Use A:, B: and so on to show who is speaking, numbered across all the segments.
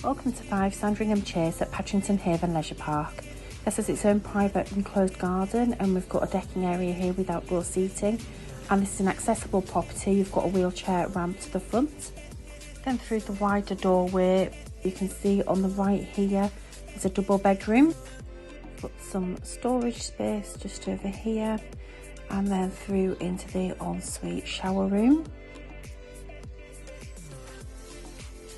A: Welcome to 5 Sandringham Chase at Patrington Haven Leisure Park. This has its own private enclosed garden, and we've got a decking area here with outdoor seating, and this is an accessible property. You've got a wheelchair ramp to the front. Then through the wider doorway, you can see on the right here is a double bedroom. Got some storage space just over here, and then through into the ensuite shower room.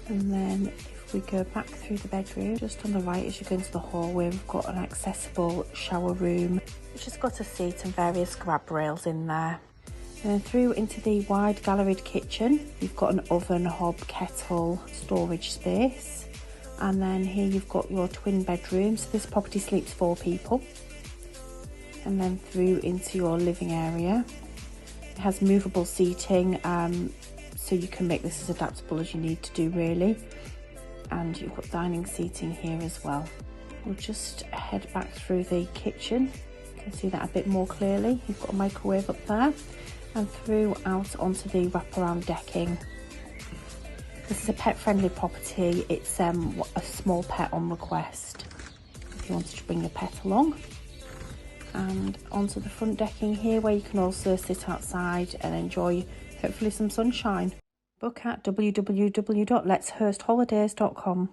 A: And then if we go back through the bedroom, just on the right as you go into the hallway, we've got an accessible shower room which has got a seat and various grab rails in there. And then through into the wide galleried kitchen, you've got an oven, hob, kettle, storage space. And then here you've got your twin bedrooms. This property sleeps 4 people. And then through into your living area. It has movable seating, so you can make this as adaptable as you need to do really. And you've got dining seating here as well. We'll just head back through the kitchen. You can see that a bit more clearly. You've got a microwave up there, and through out onto the wraparound decking. This is a pet friendly property. It's a small pet on request if you wanted to bring your pet along. And onto the front decking here, where you can also sit outside and enjoy hopefully some sunshine. Book at www.letshostholidays.com.